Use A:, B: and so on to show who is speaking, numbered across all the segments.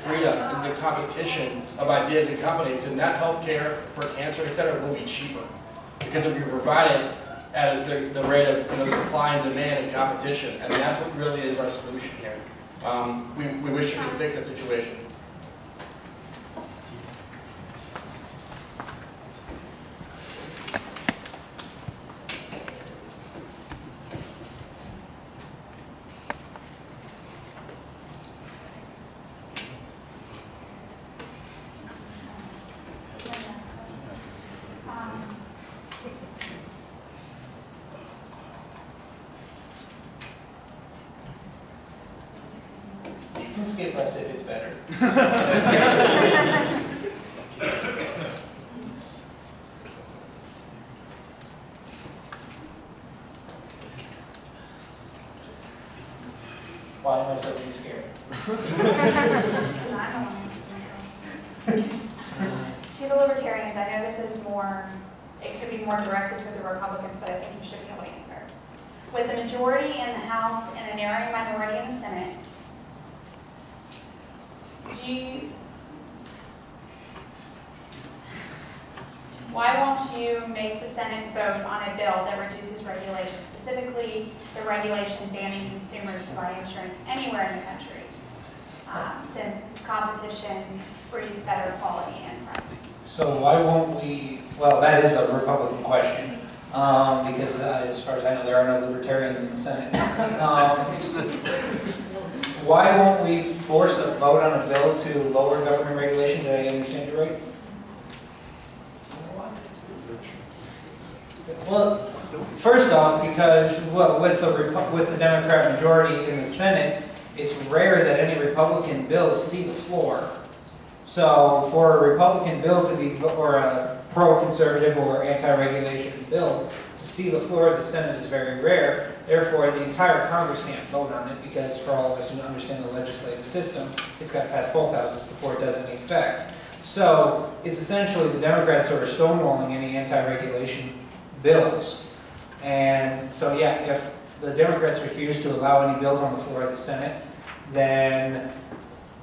A: freedom and the competition of ideas and companies, and that healthcare for cancer, et cetera, will be cheaper because it will be provided at the rate of supply and demand and competition, and that's what really is our solution here. We wish we could fix that situation.
B: Skip us if it's better. Why am I suddenly scared?
C: To the Libertarians, I know this is more, it could be more directed to the Republicans, but I think you should be able to answer. With a majority in the House and a narrow minority in the Senate, why won't you make the Senate vote on a bill that reduces regulation, specifically the regulation banning consumers to buy insurance anywhere in the country, since competition breeds better quality and price?
B: So why won't we, well, that is a Republican question, because as far as I know, there are no Libertarians in the Senate. Why won't we force a vote on a bill to lower government regulation? Did I understand you right? Well, first off, because with the Democrat majority in the Senate, it's rare that any Republican bills see the floor. So for a Republican bill to be, or a pro-conservative or anti-regulation bill to see the floor of the Senate is very rare. Therefore, the entire Congress can't vote on it because for all of us who understand the legislative system, it's got to pass both houses before it does any effect. So it's essentially the Democrats sort of stonewalling any anti-regulation bills. And so yeah, if the Democrats refuse to allow any bills on the floor of the Senate, then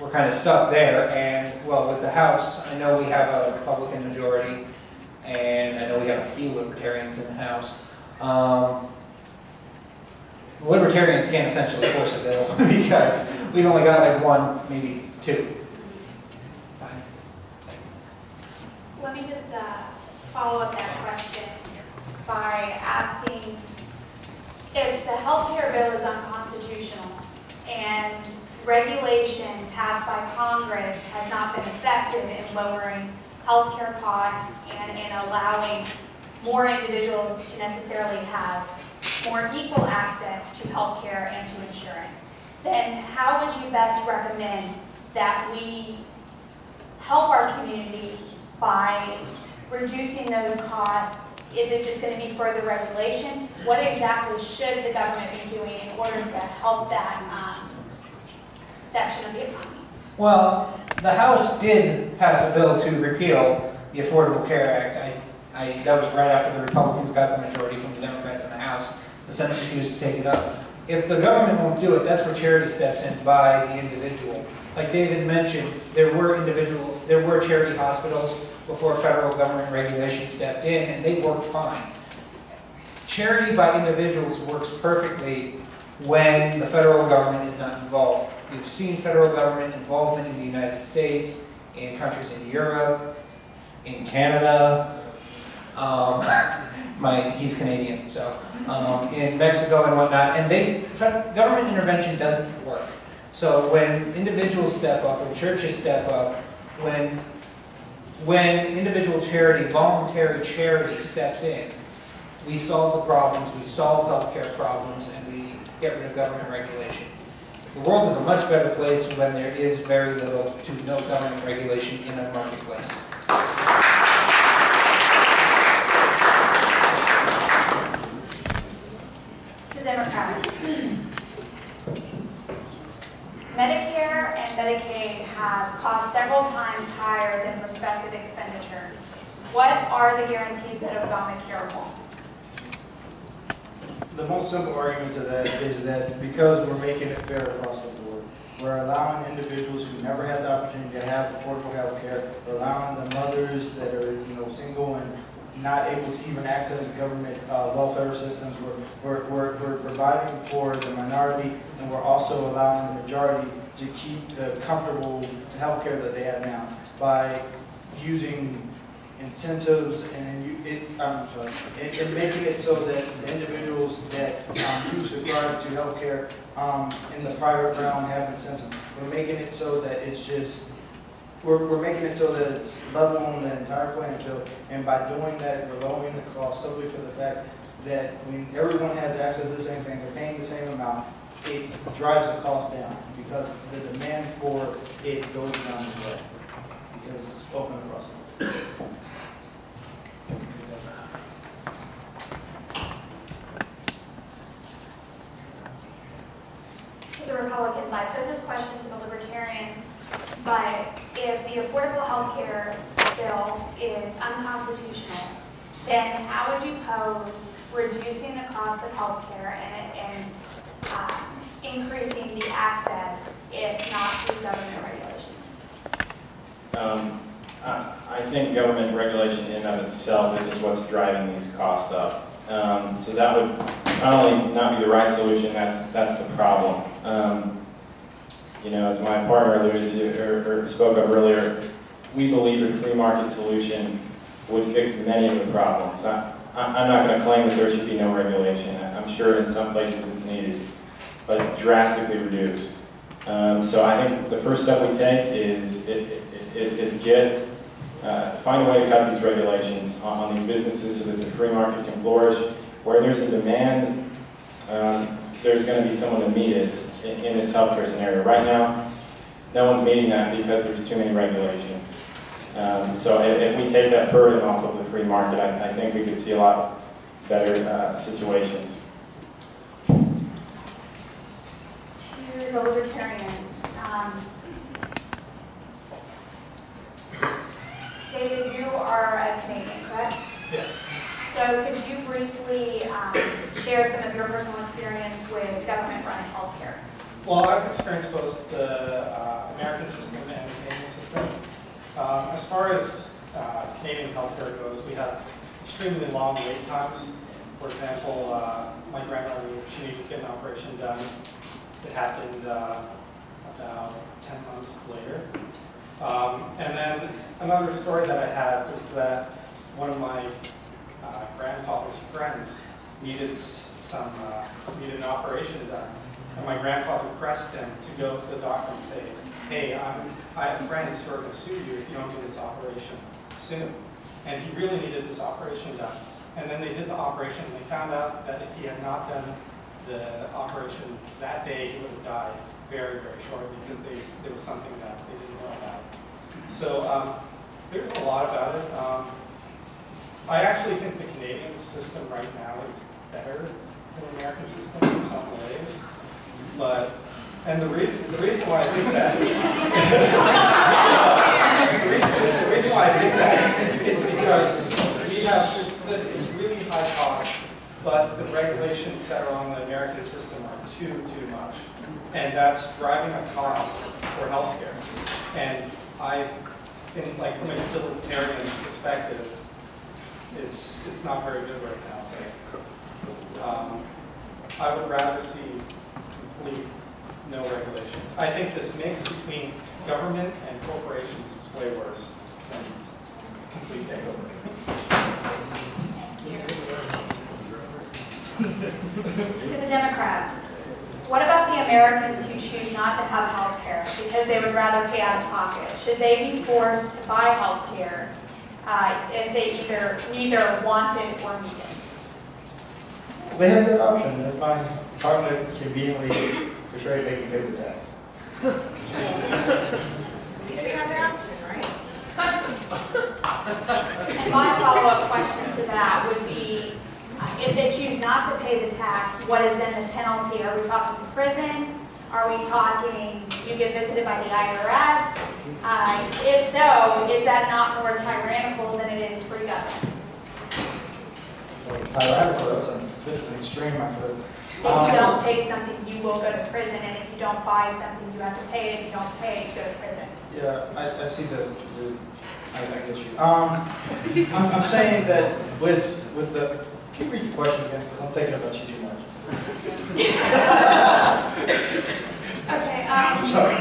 B: we're kind of stuck there. And well, with the House, I know we have a Republican majority, and I know we have a few Libertarians in the House. Libertarians can't essentially force a bill because we've only got like one, maybe two.
C: Let me just follow up that question by asking if the healthcare bill is unconstitutional and regulation passed by Congress has not been effective in lowering healthcare costs and in allowing more individuals to necessarily have more equal access to healthcare and to insurance, then how would you best recommend that we help our community by reducing those costs? Is it just going to be further regulation? What exactly should the government be doing in order to help that section of the economy?
B: Well, the House did pass a bill to repeal the Affordable Care Act. That was right after the Republicans got the majority from the Democrats in the House. The Senate refused to take it up. If the government won't do it, that's where charity steps in by the individual. Like David mentioned, there were charity hospitals before federal government regulation stepped in, and they worked fine. Charity by individuals works perfectly when the federal government is not involved. We've seen federal government involvement in the United States, in countries in Europe, in Canada. He's Canadian, so in Mexico and whatnot, and government intervention doesn't work. So when individuals step up, when churches step up, when individual charity, voluntary charity steps in, we solve the problems, we solve healthcare problems, and we get rid of government regulation. The world is a much better place when there is very little to no government regulation in a marketplace.
C: Democrats. Medicare and Medicaid have cost several times higher than prospective expenditure. What are the guarantees that Obamacare won't?
D: The most simple argument to that is that because we're making it fair across the board, We're allowing individuals who never had the opportunity to have affordable health care. We're allowing the mothers that are, single and not able to even access government welfare systems. We're providing for the minority, and we're also allowing the majority to keep the comfortable health care that they have now by using incentives and making it so that the individuals that do subscribe to health care in the private realm have incentives. We're making it so that it's just, we're making it so that it's level on the entire playing field, and by doing that, we're lowering the cost simply for the fact that when everyone has access to the same thing, they're paying the same amount, it drives the cost down because the demand for it goes down as well because it's open across the board.
C: The Republican side pose this question to the Libertarians, but if the Affordable Health Care bill is unconstitutional, then how would you pose reducing the cost of health care and increasing the access, if not through government regulations?
E: I think government regulation in and of itself is what's driving these costs up. So that would not only not be the right solution, that's the problem. As my partner alluded to or spoke of earlier, we believe a free market solution would fix many of the problems. I'm not going to claim that there should be no regulation. I'm sure in some places it's needed, but drastically reduced. So I think the first step we take is find a way to cut these regulations on these businesses so that the free market can flourish. Where there's a demand, there's going to be someone to meet it in this healthcare scenario. Right now, no one's meeting that because there's too many regulations. So if we take that burden off of the free market, I think we could see a lot better situations.
C: To the Libertarians, David, you are a Canadian, correct?
F: Yes.
C: So could you briefly share some of your personal experience with government-run healthcare?
F: Well, I've experienced both the American system and the Canadian system. As far as Canadian healthcare goes, we have extremely long wait times. For example, my grandmother, she needed to get an operation done. It happened about 10 months later. And then another story that I had was that one of my grandfather's friends needed an operation done. And my grandfather pressed him to go to the doctor and say, hey, I have friends who are going to sue you if you don't do this operation soon. And he really needed this operation done. And then they did the operation, and they found out that if he had not done the operation that day, he would have died very, very shortly because there was something that they didn't know about. So there's a lot about it. I actually think the Canadian system right now is better than the American system in some ways. And the reason why I think that the reason why I think that is because it's really high cost, but the regulations that are on the American system are too much, and that's driving up costs for healthcare. And from a utilitarian perspective, it's not very good right now. I would rather see complete no regulations. I think this mix between government and corporations is way worse than complete takeover.
C: To the Democrats, what about the Americans who choose not to have health care because they would rather pay out of pocket? Should they be forced to buy health care if they neither want it or need it?
D: They have that option. If my partner conveniently portrayed, they can pay the tax.
C: And my follow-up question to that would be, if they choose not to pay the tax, what is then the penalty? Are we talking prison? Are we talking you get visited by the IRS? If so, is that not more tyrannical than it is free government?
D: Tyrannical, that's an extreme, my friend.
C: If you don't pay something, you will go to prison, and if you don't buy something, you have to pay it. If you don't pay it, you go to prison.
D: Yeah, I see I get you. I'm saying that with the, can you read the question again? Because I'm thinking about you too much.
C: Okay,
D: Sorry.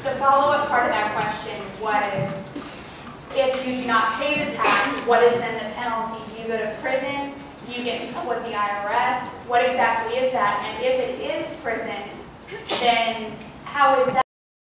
C: The follow-up part of that question was, if you do not pay the tax, what is then the penalty? Do you go to prison? Do you get in trouble with the IRS? What exactly is that? And if it is prison, then how is that?